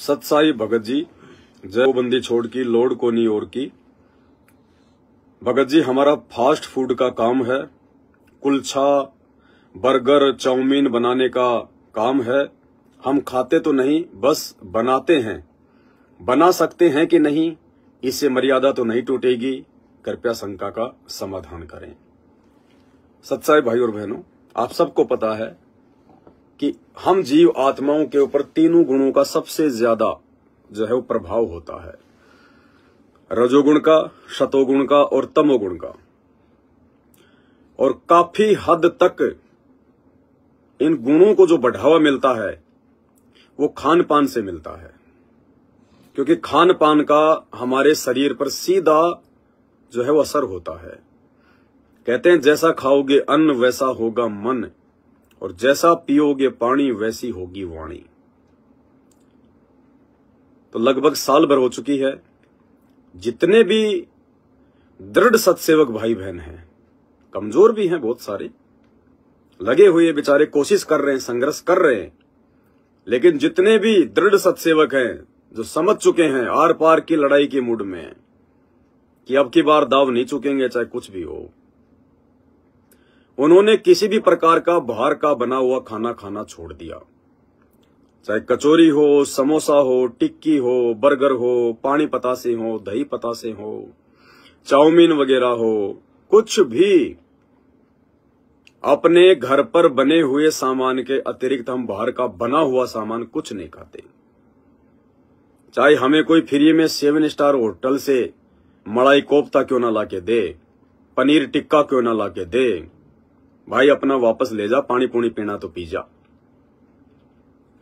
सतसाई भगत जी, जय बंदी छोड़ की लोड को नहीं और की। भगत जी, हमारा फास्ट फूड का काम है, कुलछा बर्गर चाउमीन बनाने का काम है। हम खाते तो नहीं, बस बनाते हैं। बना सकते हैं कि नहीं, इससे मर्यादा तो नहीं टूटेगी। कृपया शंका का समाधान करें। सत्साई भाई और बहनों, आप सबको पता है कि हम जीव आत्माओं के ऊपर तीनों गुणों का सबसे ज्यादा जो है वो प्रभाव होता है, रजोगुण का, शतोगुण का और तमोगुण का। और काफी हद तक इन गुणों को जो बढ़ावा मिलता है वो खान पान से मिलता है, क्योंकि खान पान का हमारे शरीर पर सीधा जो है वो असर होता है। कहते हैं जैसा खाओगे अन्न वैसा होगा मन, और जैसा पियोगे पानी वैसी होगी वाणी। तो लगभग साल भर हो चुकी है, जितने भी दृढ़ सत्सेवक भाई बहन हैं, कमजोर भी हैं बहुत सारे, लगे हुए बेचारे कोशिश कर रहे हैं, संघर्ष कर रहे हैं, लेकिन जितने भी दृढ़ सत्सेवक हैं जो समझ चुके हैं, आर पार की लड़ाई के मूड में कि अब की बार दाव नहीं चुकेंगे चाहे कुछ भी हो, उन्होंने किसी भी प्रकार का बाहर का बना हुआ खाना खाना छोड़ दिया। चाहे कचौरी हो, समोसा हो, टिक्की हो, बर्गर हो, पानी पतासे हो, दही पतासे हो, चाउमीन वगैरह हो, कुछ भी अपने घर पर बने हुए सामान के अतिरिक्त हम बाहर का बना हुआ सामान कुछ नहीं खाते। चाहे हमें कोई फ्री में 7 स्टार होटल से मलाई कोफ्ता क्यों ना लाके दे, पनीर टिक्का क्यों ना लाके दे, भाई अपना वापस ले जा, पानी पूनी पीना तो पी जा,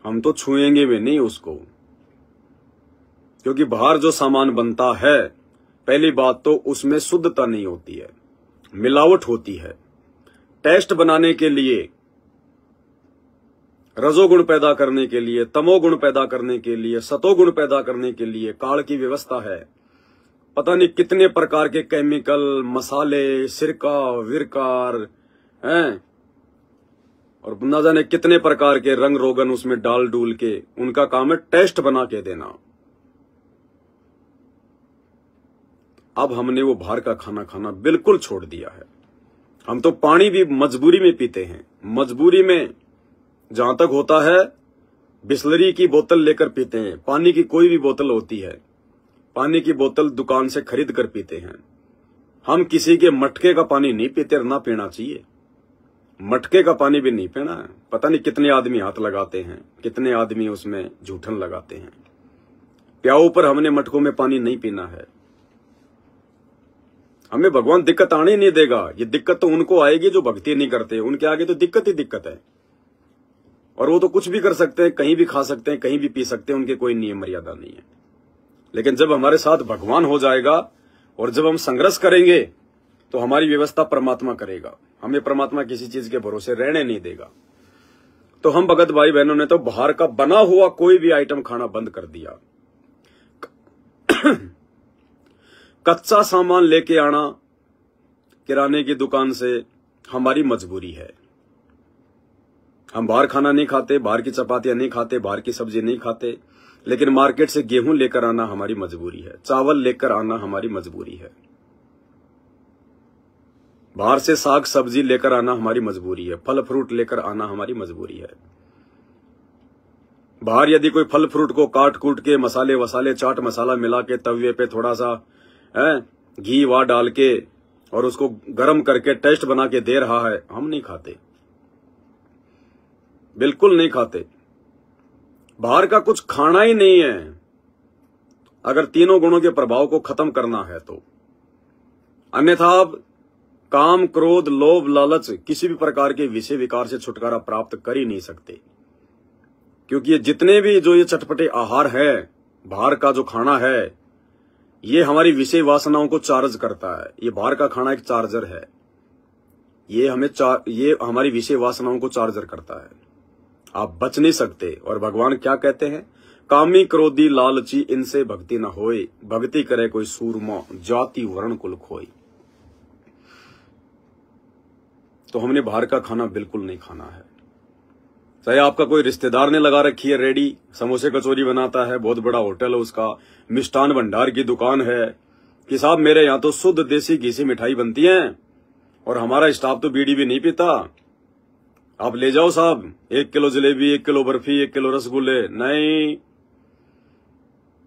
हम तो छुएंगे भी नहीं उसको। क्योंकि बाहर जो सामान बनता है, पहली बात तो उसमें शुद्धता नहीं होती है, मिलावट होती है। टेस्ट बनाने के लिए, रजोगुण पैदा करने के लिए, तमोगुण पैदा करने के लिए, सतोगुण पैदा करने के लिए काल की व्यवस्था है। पता नहीं कितने प्रकार के केमिकल, मसाले, सिरका विरकार हैं, और ना जाने कितने प्रकार के रंग रोगन उसमें डाल डूल के उनका काम है टेस्ट बना के देना। अब हमने वो बाहर का खाना खाना बिल्कुल छोड़ दिया है। हम तो पानी भी मजबूरी में पीते हैं, मजबूरी में जहां तक होता है बिस्लरी की बोतल लेकर पीते हैं। पानी की कोई भी बोतल होती है, पानी की बोतल दुकान से खरीद कर पीते हैं। हम किसी के मटके का पानी नहीं पीते, ना पीना चाहिए। मटके का पानी भी नहीं पीना है। पता नहीं कितने आदमी हाथ लगाते हैं, कितने आदमी उसमें जूठन लगाते हैं। प्याऊ पर हमने मटकों में पानी नहीं पीना है। हमें भगवान दिक्कत आने नहीं देगा। ये दिक्कत तो उनको आएगी जो भक्ति नहीं करते, उनके आगे तो दिक्कत ही दिक्कत है। और वो तो कुछ भी कर सकते हैं, कहीं भी खा सकते हैं, कहीं भी पी सकते हैं, उनके कोई नियम मर्यादा नहीं है। लेकिन जब हमारे साथ भगवान हो जाएगा और जब हम संघर्ष करेंगे तो हमारी व्यवस्था परमात्मा करेगा। हमें परमात्मा किसी चीज के भरोसे रहने नहीं देगा। तो हम भगत भाई बहनों ने तो बाहर का बना हुआ कोई भी आइटम खाना बंद कर दिया। कच्चा सामान लेके आना किराने की दुकान से हमारी मजबूरी है। हम बाहर खाना नहीं खाते, बाहर की चपातियां नहीं खाते, बाहर की सब्जी नहीं खाते, लेकिन मार्केट से गेहूं लेकर आना हमारी मजबूरी है, चावल लेकर आना हमारी मजबूरी है, बाहर से साग सब्जी लेकर आना हमारी मजबूरी है, फल फ्रूट लेकर आना हमारी मजबूरी है। बाहर यदि कोई फल फ्रूट को काट कूट के मसाले वसाले, चाट मसाला मिला के तवे पे थोड़ा सा घी वा डाल के और उसको गर्म करके टेस्ट बना के दे रहा है, हम नहीं खाते, बिल्कुल नहीं खाते। बाहर का कुछ खाना ही नहीं है अगर तीनों गुणों के प्रभाव को खत्म करना है तो। अन्यथा काम, क्रोध, लोभ, लालच, किसी भी प्रकार के विषय विकार से छुटकारा प्राप्त कर ही नहीं सकते। क्योंकि ये जितने भी जो ये चटपटे आहार है, बाहर का जो खाना है, ये हमारी विषय वासनाओं को चार्ज करता है। ये बाहर का खाना एक चार्जर है, ये हमारी विषय वासनाओं को चार्जर करता है। आप बच नहीं सकते। और भगवान क्या कहते हैं, कामी क्रोधी लालची इनसे भक्ति न होए, भक्ति करे कोई सूरमा, जाति वर्ण कुल खोए। तो हमने बाहर का खाना बिल्कुल नहीं खाना है। चाहे आपका कोई रिश्तेदार ने लगा रखी है रेडी, समोसे कचौरी बनाता है, बहुत बड़ा होटल है उसका, मिष्ठान भंडार की दुकान है कि साहब मेरे यहाँ तो शुद्ध देसी घी से मिठाई बनती है और हमारा स्टाफ तो बीड़ी भी नहीं पीता, आप ले जाओ साहब 1 kilo jalebi, 1 kilo barfi, 1 kilo रसगुल्ले। नहीं,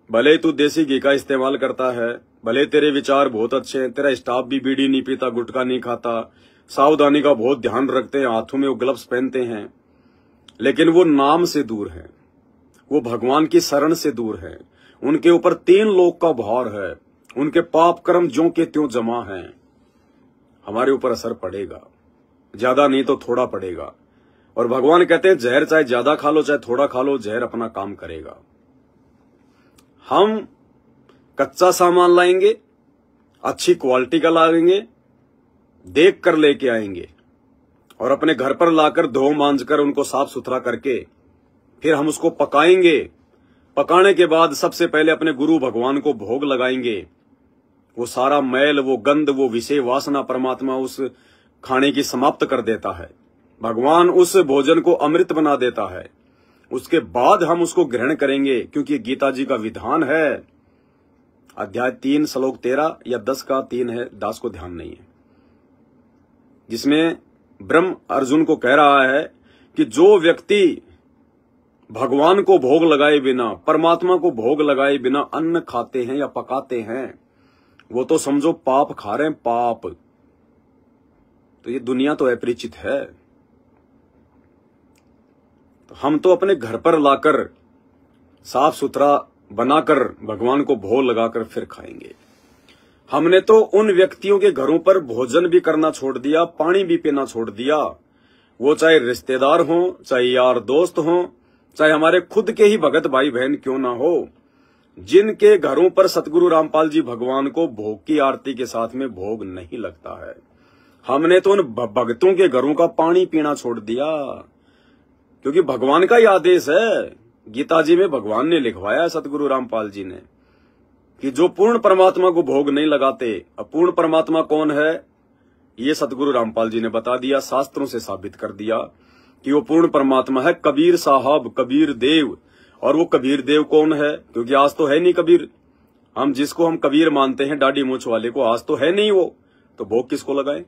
भले तू देसी घी का इस्तेमाल करता है, भले तेरे विचार बहुत अच्छे हैं, तेरा स्टाफ भी बीड़ी नहीं पीता, गुटखा नहीं खाता, सावधानी का बहुत ध्यान रखते हैं, हाथों में वो ग्लव्स पहनते हैं, लेकिन वो नाम से दूर है, वो भगवान की शरण से दूर है, उनके ऊपर 3 लोक का भार है, उनके पाप कर्म ज्यों के त्यों जमा हैं। हमारे ऊपर असर पड़ेगा, ज्यादा नहीं तो थोड़ा पड़ेगा। और भगवान कहते हैं जहर चाहे ज्यादा खा लो चाहे थोड़ा खा लो, जहर अपना काम करेगा। हम कच्चा सामान लाएंगे, अच्छी क्वालिटी का लाएंगे, देख कर लेके आएंगे और अपने घर पर लाकर धो मांज कर उनको साफ सुथरा करके फिर हम उसको पकाएंगे। पकाने के बाद सबसे पहले अपने गुरु भगवान को भोग लगाएंगे। वो सारा मैल, वो गंध, वो विषय वासना परमात्मा उस खाने की समाप्त कर देता है। भगवान उस भोजन को अमृत बना देता है। उसके बाद हम उसको ग्रहण करेंगे, क्योंकि गीता जी का विधान है, अध्याय 3 श्लोक 13 या 10 का 3 है, दास को ध्यान नहीं है, जिसमें ब्रह्म अर्जुन को कह रहा है कि जो व्यक्ति भगवान को भोग लगाए बिना, परमात्मा को भोग लगाए बिना अन्न खाते हैं या पकाते हैं, वो तो समझो पाप खा रहे हैं, पाप। तो ये दुनिया तो अपरिचित है। तो हम तो अपने घर पर लाकर साफ सुथरा बनाकर भगवान को भोग लगाकर फिर खाएंगे। हमने तो उन व्यक्तियों के घरों पर भोजन भी करना छोड़ दिया, पानी भी पीना छोड़ दिया, वो चाहे रिश्तेदार हों, चाहे यार दोस्त हों, चाहे हमारे खुद के ही भगत भाई बहन क्यों ना हो, जिनके घरों पर सतगुरु रामपाल जी भगवान को भोग की आरती के साथ में भोग नहीं लगता है, हमने तो उन भक्तों के घरों का पानी पीना छोड़ दिया। क्योंकि भगवान का ही आदेश है, गीता जी में भगवान ने लिखवाया, सतगुरु रामपाल जी ने, कि जो पूर्ण परमात्मा को भोग नहीं लगाते। अब पूर्ण परमात्मा कौन है, ये सतगुरु रामपाल जी ने बता दिया, शास्त्रों से साबित कर दिया कि वो पूर्ण परमात्मा है कबीर साहब, कबीर देव। और वो कबीर देव कौन है, क्योंकि आज तो है नहीं कबीर, हम जिसको हम कबीर मानते हैं दाढ़ी मूंछ वाले को, आज तो है नहीं वो, तो भोग किसको लगाए।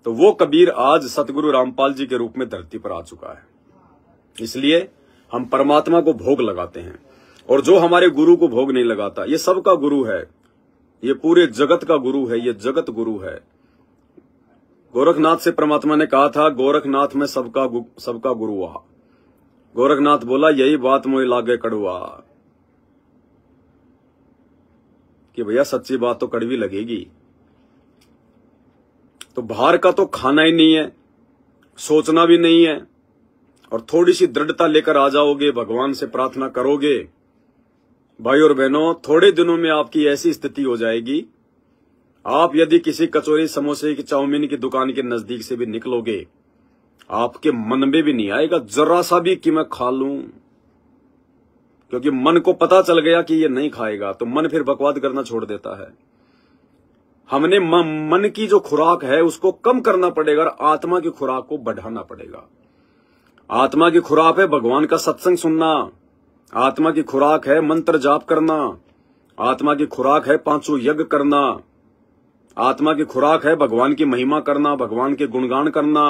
तो वो कबीर आज सतगुरु रामपाल जी के रूप में धरती पर आ चुका है। इसलिए हम परमात्मा को भोग लगाते हैं। और जो हमारे गुरु को भोग नहीं लगाता, ये सबका गुरु है, ये पूरे जगत का गुरु है, ये जगत गुरु है। गोरखनाथ से परमात्मा ने कहा था, गोरखनाथ में सबका गुरु हुआ। गोरखनाथ बोला, यही बात मुझे लागे कड़वा, कि भैया सच्ची बात तो कड़वी लगेगी। तो बाहर का तो खाना ही नहीं है, सोचना भी नहीं है, और थोड़ी सी दृढ़ता लेकर आ जाओगे, भगवान से प्रार्थना करोगे, भाई और बहनों, थोड़े दिनों में आपकी ऐसी स्थिति हो जाएगी, आप यदि किसी कचौरी समोसे की चाउमीन की दुकान के नजदीक से भी निकलोगे, आपके मन में भी नहीं आएगा जरा सा भी कि मैं खा लूं, क्योंकि मन को पता चल गया कि ये नहीं खाएगा, तो मन फिर बकवाद करना छोड़ देता है। हमने मन की जो खुराक है उसको कम करना पड़ेगा और आत्मा की खुराक को बढ़ाना पड़ेगा। आत्मा की खुराक है भगवान का सत्संग सुनना, आत्मा की खुराक है मंत्र जाप करना, आत्मा की खुराक है 5 यज्ञ करना, आत्मा की खुराक है भगवान की महिमा करना, भगवान के गुणगान करना।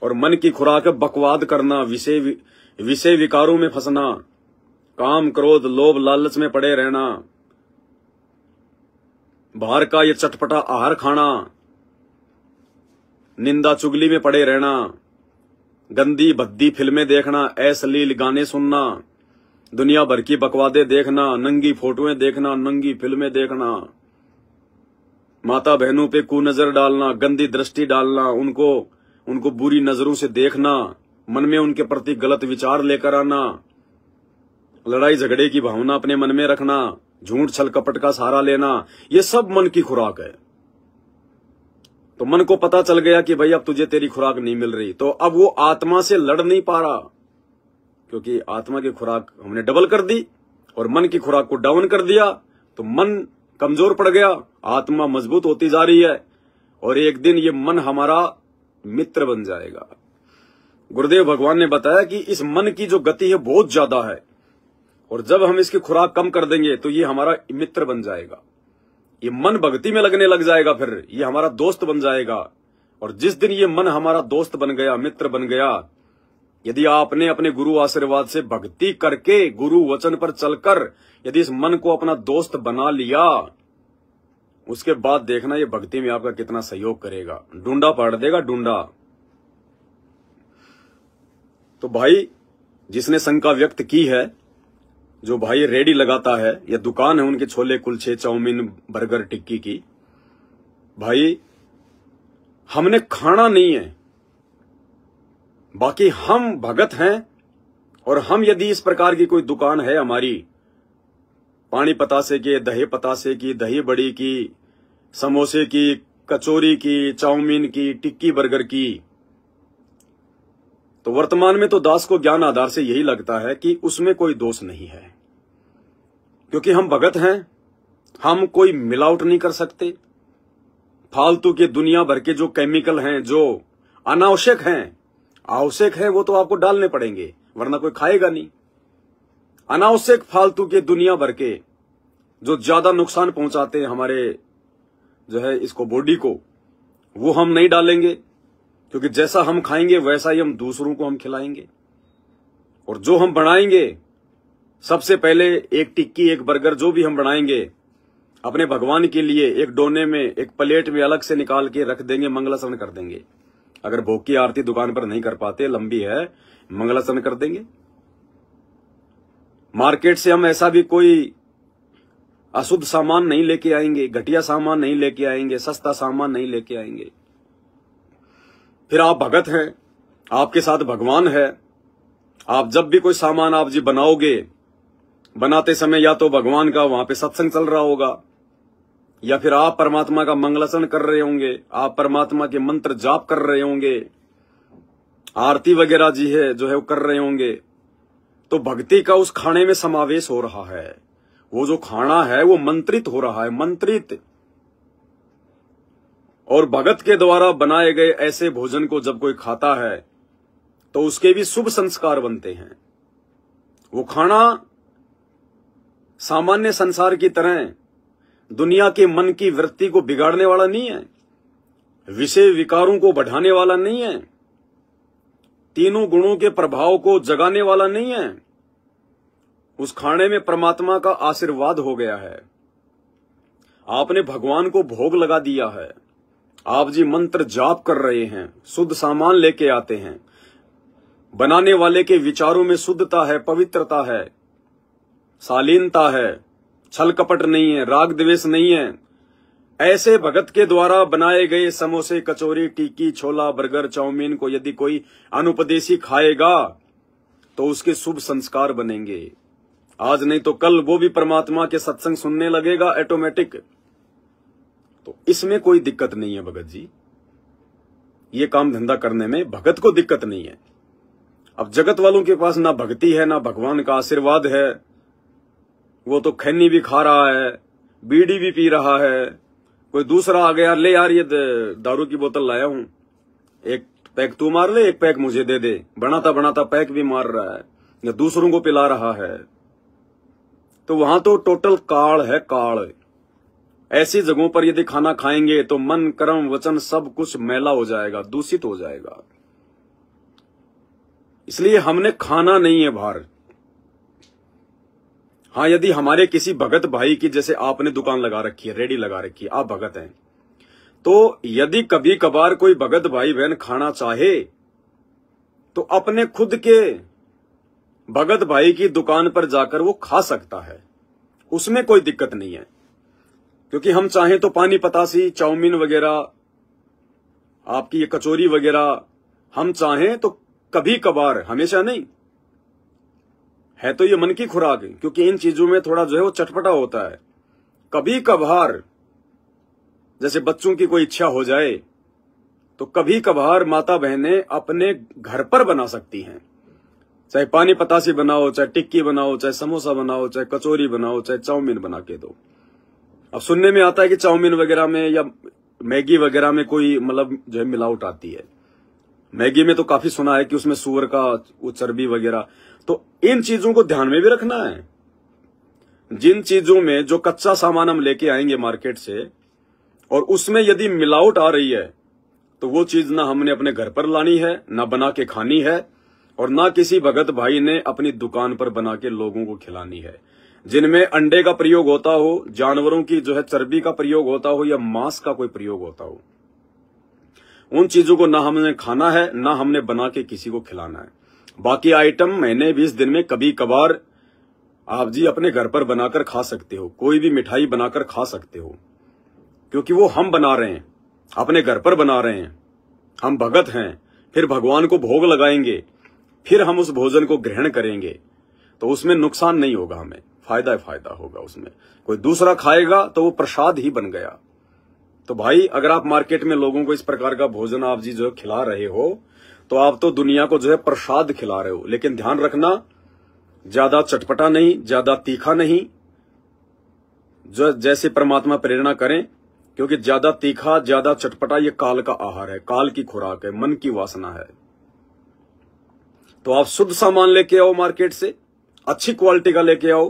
और मन की खुराक है बकवाद करना, विषय विकारों में फंसना, काम क्रोध लोभ लालच में पड़े रहना, बाहर का ये चटपटा आहार खाना, निंदा चुगली में पड़े रहना, गंदी भद्दी फिल्में देखना, अश्लील गाने सुनना, दुनिया भर की बकवादें देखना, नंगी फोटोएं देखना, नंगी फिल्में देखना, माता बहनों पे कुनजर डालना, गंदी दृष्टि डालना, उनको बुरी नजरों से देखना, मन में उनके प्रति गलत विचार लेकर आना, लड़ाई झगड़े की भावना अपने मन में रखना, झूठ छल कपट का सहारा लेना, ये सब मन की खुराक है। तो मन को पता चल गया कि भाई अब तुझे तेरी खुराक नहीं मिल रही, तो अब वो आत्मा से लड़ नहीं पा रहा, क्योंकि आत्मा की खुराक हमने डबल कर दी और मन की खुराक को डाउन कर दिया, तो मन कमजोर पड़ गया, आत्मा मजबूत होती जा रही है, और एक दिन ये मन हमारा मित्र बन जाएगा। गुरुदेव भगवान ने बताया कि इस मन की जो गति है बहुत ज्यादा है, और जब हम इसकी खुराक कम कर देंगे तो ये हमारा मित्र बन जाएगा, ये मन भक्ति में लगने लग जाएगा, फिर ये हमारा दोस्त बन जाएगा। और जिस दिन ये मन हमारा दोस्त बन गया, मित्र बन गया, यदि आपने अपने गुरु आशीर्वाद से भक्ति करके गुरु वचन पर चलकर यदि इस मन को अपना दोस्त बना लिया, उसके बाद देखना ये भक्ति में आपका कितना सहयोग करेगा, डूंडा पाड़ देगा, डूंडा। तो भाई जिसने शंका व्यक्त की है, जो भाई रेडी लगाता है या दुकान है उनके छोले कुलचे चाउमीन बर्गर टिक्की की, भाई हमने खाना नहीं है, बाकी हम भगत हैं। और हम यदि इस प्रकार की कोई दुकान है हमारी, पानी पतासे की, दही पतासे की, दही बड़ी की, समोसे की, कचौरी की, चाउमीन की, टिक्की बर्गर की, तो वर्तमान में तो दास को ज्ञान आधार से यही लगता है कि उसमें कोई दोष नहीं है, क्योंकि हम भगत हैं, हम कोई मिलावट नहीं कर सकते। फालतू के दुनिया भर के जो केमिकल हैं, जो अनावश्यक हैं, आवश्यक है वो तो आपको डालने पड़ेंगे, वरना कोई खाएगा नहीं। अनावश्यक फालतू के दुनिया भर के जो ज्यादा नुकसान पहुंचाते हैं हमारे जो है इसको बॉडी को, वो हम नहीं डालेंगे, क्योंकि जैसा हम खाएंगे वैसा ही हम दूसरों को हम खिलाएंगे। और जो हम बनाएंगे, सबसे पहले एक टिक्की, एक बर्गर जो भी हम बनाएंगे अपने भगवान के लिए एक डोने में, एक प्लेट में अलग से निकाल के रख देंगे, मंगलाचरण कर देंगे। अगर भोग की आरती दुकान पर नहीं कर पाते, लंबी है, मंगलाचरण कर देंगे। मार्केट से हम ऐसा भी कोई अशुद्ध सामान नहीं लेके आएंगे, घटिया सामान नहीं लेके आएंगे, सस्ता सामान नहीं लेके आएंगे। फिर आप भगत हैं, आपके साथ भगवान है। आप जब भी कोई सामान आप जी बनाओगे, बनाते समय या तो भगवान का वहां पे सत्संग चल रहा होगा, या फिर आप परमात्मा का मंगलाचरण कर रहे होंगे, आप परमात्मा के मंत्र जाप कर रहे होंगे, आरती वगैरह जी है जो है वो कर रहे होंगे। तो भक्ति का उस खाने में समावेश हो रहा है। वो जो खाना है वो मंत्रित हो रहा है, मंत्रित। और भगत के द्वारा बनाए गए ऐसे भोजन को जब कोई खाता है तो उसके भी शुभ संस्कार बनते हैं। वो खाना सामान्य संसार की तरह दुनिया के मन की वृत्ति को बिगाड़ने वाला नहीं है, विषय विकारों को बढ़ाने वाला नहीं है, तीनों गुणों के प्रभाव को जगाने वाला नहीं है। उस खाने में परमात्मा का आशीर्वाद हो गया है। आपने भगवान को भोग लगा दिया है, आप जी मंत्र जाप कर रहे हैं, शुद्ध सामान लेके आते हैं, बनाने वाले के विचारों में शुद्धता है, पवित्रता है, शालीनता है, छल कपट नहीं है, राग द्वेष नहीं है। ऐसे भगत के द्वारा बनाए गए समोसे, कचौरी, टिक्की, छोला, बर्गर, चाउमीन को यदि कोई अनुपदेशी खाएगा तो उसके शुभ संस्कार बनेंगे। आज नहीं तो कल वो भी परमात्मा के सत्संग सुनने लगेगा ऑटोमेटिक। तो इसमें कोई दिक्कत नहीं है भगत जी, ये काम धंधा करने में भगत को दिक्कत नहीं है। अब जगत वालों के पास ना भक्ति है, ना भगवान का आशीर्वाद है, वो तो खैनी भी खा रहा है, बीड़ी भी पी रहा है। कोई दूसरा आ गया, ले यार ये दारू की बोतल लाया हूं, एक पैक तू मार ले, एक पैक मुझे दे दे, बनाता बनाता पैक भी मार रहा है या दूसरों को पिला रहा है। तो वहां तो टोटल काल है, काल। ऐसी जगहों पर यदि खाना खाएंगे तो मन, कर्म, वचन सब कुछ मैला हो जाएगा, दूषित हो जाएगा। इसलिए हमने खाना नहीं है बाहर। हाँ, यदि हमारे किसी भगत भाई की, जैसे आपने दुकान लगा रखी है, रेडी लगा रखी है, आप भगत हैं, तो यदि कभी कभार कोई भगत भाई बहन खाना चाहे तो अपने खुद के भगत भाई की दुकान पर जाकर वो खा सकता है, उसमें कोई दिक्कत नहीं है। क्योंकि हम चाहें तो पानी पतासी, चाउमीन वगैरह, आपकी ये कचौरी वगैरह हम चाहें तो कभी कभार, हमेशा नहीं है। तो ये मन की खुराक है, क्योंकि इन चीजों में थोड़ा जो है वो चटपटा होता है। कभी कभार जैसे बच्चों की कोई इच्छा हो जाए तो कभी कभार माता बहनें अपने घर पर बना सकती हैं, चाहे पानी पतासी बनाओ, चाहे टिक्की बनाओ, चाहे समोसा बनाओ, चाहे कचौरी बनाओ, चाहे चाउमीन बना के दो। अब सुनने में आता है कि चाउमीन वगैरह में या मैगी वगैरह में कोई मतलब जो है मिलावट आती है। मैगी में तो काफी सुना है कि उसमें सूअर का वो चर्बी वगैरह, तो इन चीजों को ध्यान में भी रखना है। जिन चीजों में जो कच्चा सामान हम लेके आएंगे मार्केट से और उसमें यदि मिलावट आ रही है तो वो चीज ना हमने अपने घर पर लानी है, ना बना के खानी है, और ना किसी भगत भाई ने अपनी दुकान पर बना के लोगों को खिलानी है। जिनमें अंडे का प्रयोग होता हो, जानवरों की जो है चर्बी का प्रयोग होता हो या मांस का कोई प्रयोग होता हो, उन चीजों को ना हमने खाना है, ना हमने बना के किसी को खिलाना है। बाकी आइटम महीने 20 दिन में कभी कभार आप जी अपने घर पर बनाकर खा सकते हो, कोई भी मिठाई बनाकर खा सकते हो, क्योंकि वो हम बना रहे हैं, अपने घर पर बना रहे हैं, हम भगत हैं, फिर भगवान को भोग लगाएंगे, फिर हम उस भोजन को ग्रहण करेंगे, तो उसमें नुकसान नहीं होगा, हमें फायदा ही फायदा होगा। उसमें कोई दूसरा खाएगा तो वो प्रसाद ही बन गया। तो भाई अगर आप मार्केट में लोगों को इस प्रकार का भोजन आप जी जो खिला रहे हो तो आप तो दुनिया को जो है प्रसाद खिला रहे हो। लेकिन ध्यान रखना, ज्यादा चटपटा नहीं, ज्यादा तीखा नहीं, जो जैसे परमात्मा प्रेरणा करें, क्योंकि ज्यादा तीखा ज्यादा चटपटा ये काल का आहार है, काल की खुराक है, मन की वासना है। तो आप शुद्ध सामान लेके आओ मार्केट से, अच्छी क्वालिटी का लेके आओ,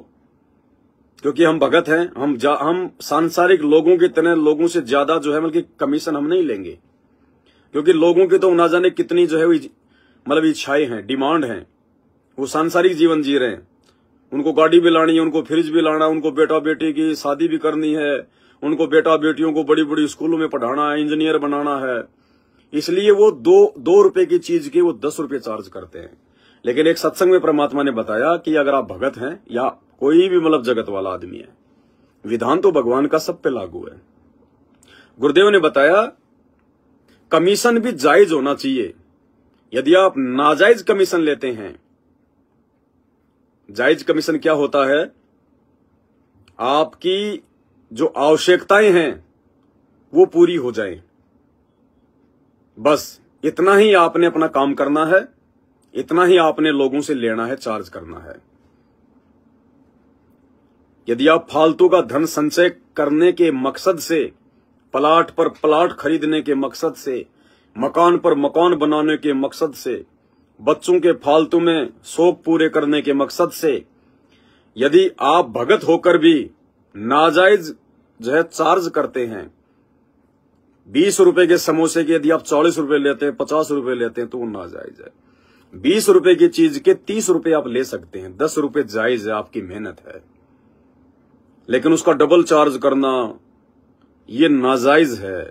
क्योंकि हम भगत हैं, हम सांसारिक लोगों की तरह लोगों से ज्यादा जो है मतलब कमीशन हम नहीं लेंगे, क्योंकि लोगों की तो ना जाने कितनी जो है मतलब इच्छाएं हैं, डिमांड हैं, वो सांसारिक जीवन जी रहे हैं। उनको गाड़ी भी लानी है, उनको फ्रिज भी लाना, उनको बेटा बेटी की शादी भी करनी है, उनको बेटा बेटियों को बड़ी बड़ी स्कूलों में पढ़ाना है, इंजीनियर बनाना है, इसलिए वो दो रुपए की चीज के वो 10 रुपए चार्ज करते हैं। लेकिन एक सत्संग में परमात्मा ने बताया कि अगर आप भगत हैं या कोई भी मतलब जगत वाला आदमी है, विधान तो भगवान का सब पे लागू है। गुरुदेव ने बताया कमीशन भी जायज होना चाहिए। यदि आप नाजायज कमीशन लेते हैं, जायज कमीशन क्या होता है, आपकी जो आवश्यकताएं हैं वो पूरी हो जाए, बस इतना ही आपने अपना काम करना है, इतना ही आपने लोगों से लेना है, चार्ज करना है। यदि आप फालतू का धन संचय करने के मकसद से, प्लाट पर प्लाट खरीदने के मकसद से, मकान पर मकान बनाने के मकसद से, बच्चों के फालतू में शौक पूरे करने के मकसद से, यदि आप भगत होकर भी नाजायज जो है चार्ज करते हैं, 20 रुपए के समोसे के यदि आप 40 रुपए लेते हैं, 50 रुपए लेते हैं, तो वो नाजायज है। 20 रुपए की चीज के 30 रुपए आप ले सकते हैं, 10 रुपए जायज है, आपकी मेहनत है। लेकिन उसका डबल चार्ज करना ये नाजायज है।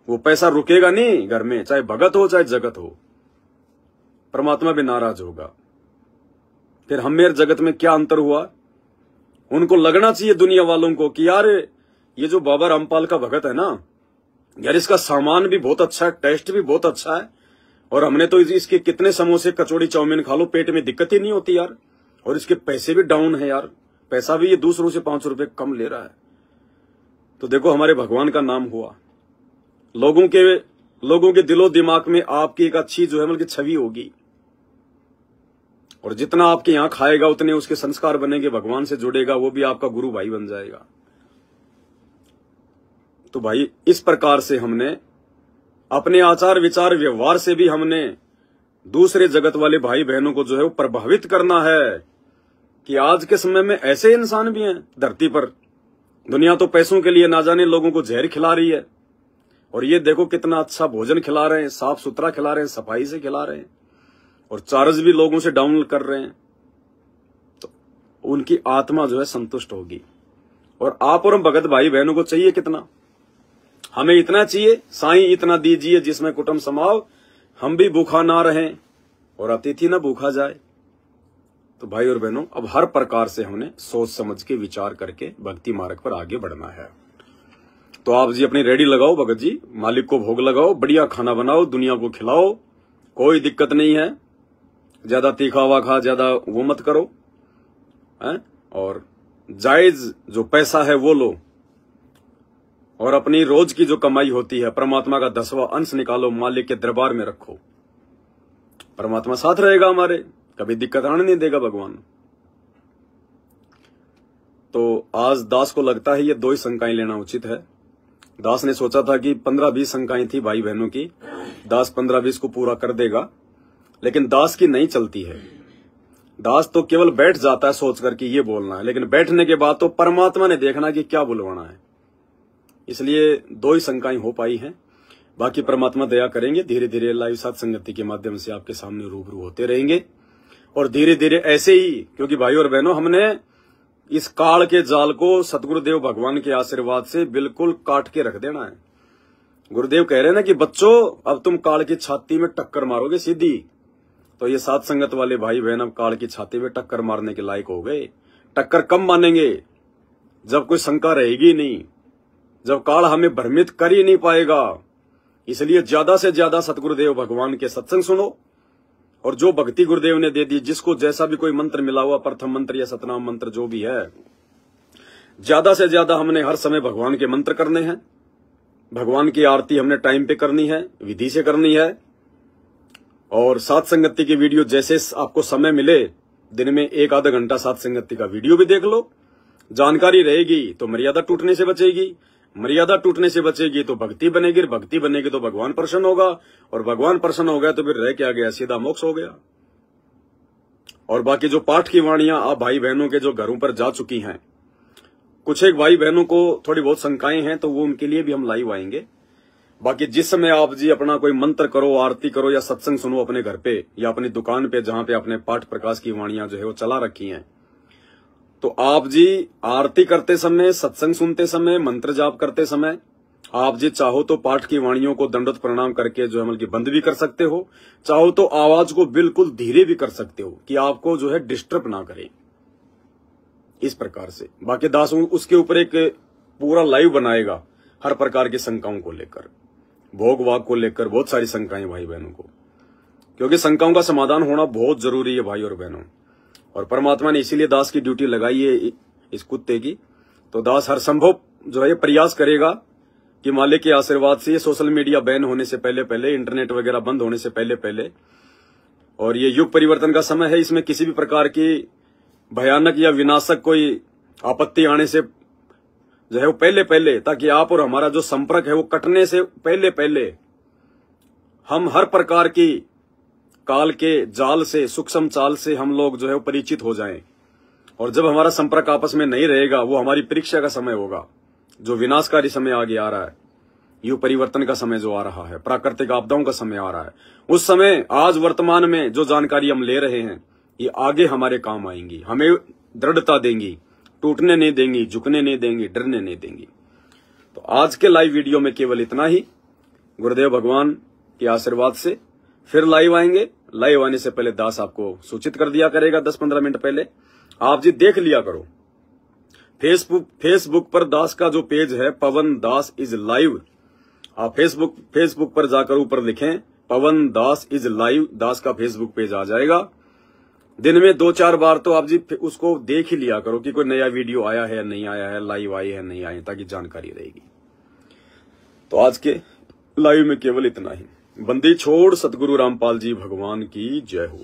वो पैसा रुकेगा नहीं घर में, चाहे भगत हो चाहे जगत हो, परमात्मा भी नाराज होगा। फिर हम मेरे जगत में क्या अंतर हुआ? उनको लगना चाहिए दुनिया वालों को कि यार ये जो बाबा रामपाल का भगत है ना यार, इसका सामान भी बहुत अच्छा है, टेस्ट भी बहुत अच्छा है, और हमने तो इसके कितने समोसे कचौड़ी चाउमीन खा लो, पेट में दिक्कत ही नहीं होती यार, और इसके पैसे भी डाउन है यार, पैसा भी ये दूसरों से 5 रुपए कम ले रहा है। तो देखो हमारे भगवान का नाम हुआ, लोगों के दिलो दिमाग में आपकी एक अच्छी जो है मतलब छवि होगी, और जितना आपके यहां खाएगा उतने उसके संस्कार बनेंगे, भगवान से जुड़ेगा, वो भी आपका गुरु भाई बन जाएगा। तो भाई इस प्रकार से हमने अपने आचार विचार व्यवहार से भी हमने दूसरे जगत वाले भाई बहनों को जो है वो प्रभावित करना है कि आज के समय में ऐसे इंसान भी हैं धरती पर। दुनिया तो पैसों के लिए ना जाने लोगों को जहर खिला रही है, और ये देखो कितना अच्छा भोजन खिला रहे हैं, साफ सुथरा खिला रहे हैं, सफाई से खिला रहे हैं, और चार्ज भी लोगों से डाउन कर रहे हैं। तो उनकी आत्मा जो है संतुष्ट होगी। और आप और हम भगत भाई बहनों को चाहिए कितना? हमें इतना चाहिए, साईं इतना दीजिए जिसमें कुटुंब समाव, हम भी भूखा ना रहें और अतिथि ना भूखा जाए। तो भाई और बहनों, अब हर प्रकार से हमने सोच समझ के विचार करके भक्ति मार्ग पर आगे बढ़ना है। तो आप जी अपनी रेडी लगाओ भगत जी, मालिक को भोग लगाओ, बढ़िया खाना बनाओ, दुनिया को खिलाओ, कोई दिक्कत नहीं है। ज्यादा तीखा हुआ खा, ज्यादा वो मत करो है? और जायज जो पैसा है वो लो, और अपनी रोज की जो कमाई होती है परमात्मा का 10वां अंश निकालो, मालिक के दरबार में रखो, परमात्मा साथ रहेगा हमारे, कभी दिक्कत आने नहीं देगा भगवान। तो आज दास को लगता है ये 2 ही शंकाएं लेना उचित है। दास ने सोचा था कि 15-20 शंकाएं थी भाई बहनों की, दास 15-20 को पूरा कर देगा, लेकिन दास की नहीं चलती है। दास तो केवल बैठ जाता है सोच करके ये बोलना है, लेकिन बैठने के बाद तो परमात्मा ने देखना कि क्या बुलवाना है। इसलिए 2 ही शंकाएं हो पाई हैं। बाकी परमात्मा दया करेंगे, धीरे धीरे लाइव साथ संगति के माध्यम से आपके सामने रूबरू होते रहेंगे। और धीरे धीरे ऐसे ही, क्योंकि भाई और बहनों, हमने इस काल के जाल को सतगुरुदेव भगवान के आशीर्वाद से बिल्कुल काट के रख देना है। गुरुदेव कह रहे हैं ना कि बच्चों, अब तुम काल की छाती में टक्कर मारोगे सीधी। तो ये साथ संगत वाले भाई बहन अब काल की छाती में टक्कर मारने के लायक हो गए। टक्कर कम मानेंगे जब कोई शंका रहेगी नहीं, जब काल हमें भ्रमित कर ही नहीं पाएगा। इसलिए ज्यादा से ज्यादा सतगुरुदेव भगवान के सत्संग सुनो, और जो भक्ति गुरुदेव ने दे दी, जिसको जैसा भी कोई मंत्र मिला हुआ, प्रथम मंत्र या सतनाम मंत्र जो भी है, ज्यादा से ज्यादा हमने हर समय भगवान के मंत्र करने हैं। भगवान की आरती हमने टाइम पे करनी है, विधि से करनी है। और साथ संगति की वीडियो जैसे आपको समय मिले, दिन में 1 आधा घंटा साथ संगति का वीडियो भी देख लो। जानकारी रहेगी तो मर्यादा टूटने से बचेगी, मर्यादा टूटने से बचेगी तो भक्ति बनेगी, भक्ति बनेगी तो भगवान प्रसन्न होगा, और भगवान प्रसन्न हो गया तो फिर रह क्या गया, सीधा मोक्ष हो गया। और बाकी जो पाठ की वाणियां आप भाई बहनों के जो घरों पर जा चुकी हैं, कुछ एक भाई बहनों को थोड़ी बहुत शंकाएं हैं, तो वो उनके लिए भी हम लाइव आएंगे। बाकी जिस समय आप जी अपना कोई मंत्र करो, आरती करो या सत्संग सुनो अपने घर पे या अपनी दुकान पे, जहां पे अपने पाठ प्रकाश की वाणियां जो है वो चला रखी हैं, तो आप जी आरती करते समय, सत्संग सुनते समय, मंत्र जाप करते समय आप जी चाहो तो पाठ की वाणियों को दंडवत प्रणाम करके जो है मतलब बंद भी कर सकते हो, चाहो तो आवाज को बिल्कुल धीरे भी कर सकते हो कि आपको जो है डिस्टर्ब ना करे, इस प्रकार से। बाकी दास उसके ऊपर एक पूरा लाइव बनाएगा हर प्रकार की शंकाओं को लेकर, भोग वाग को लेकर बहुत सारी शंकाएं भाई बहनों को, क्योंकि शंकाओं का समाधान होना बहुत जरूरी है भाई और बहनों। और परमात्मा ने इसीलिए दास की ड्यूटी लगाई है इस कुत्ते की। तो दास हर संभव जो है प्रयास करेगा कि मालिक के आशीर्वाद से ये सोशल मीडिया बैन होने से पहले पहले, इंटरनेट वगैरह बंद होने से पहले पहले, और ये युग परिवर्तन का समय है, इसमें किसी भी प्रकार की भयानक या विनाशक कोई आपत्ति आने से जो है वो पहले पहले, ताकि आप और हमारा जो संपर्क है वो कटने से पहले पहले हम हर प्रकार की काल के जाल से, सूक्ष्म चाल से हम लोग जो है वो परिचित हो जाएं। और जब हमारा संपर्क आपस में नहीं रहेगा, वो हमारी परीक्षा का समय होगा, जो विनाशकारी समय आगे आ रहा है, युग परिवर्तन का समय जो आ रहा है, प्राकृतिक आपदाओं का समय आ रहा है। उस समय आज वर्तमान में जो जानकारी हम ले रहे हैं, ये आगे हमारे काम आएंगी, हमें दृढ़ता देंगी, टूटने नहीं देंगी, झुकने नहीं देंगी, डरने नहीं देंगी। तो आज के लाइव वीडियो में केवल इतना ही। गुरुदेव भगवान के आशीर्वाद से फिर लाइव आएंगे। लाइव आने से पहले दास आपको सूचित कर दिया करेगा 10-15 मिनट पहले। आप जी देख लिया करो, फेसबुक पर दास का जो पेज है पवन दास इज लाइव, आप फेसबुक पर जाकर ऊपर लिखें पवन दास इज लाइव, दास का फेसबुक पेज आ जाएगा। दिन में 2-4 बार तो आप जी उसको देख ही लिया करो कि कोई नया वीडियो आया है नहीं आया है, लाइव आई है नहीं आई, ताकि जानकारी रहेगी। तो आज के लाइव में केवल इतना ही। बंदी छोड़ सतगुरु रामपाल जी भगवान की जय हो।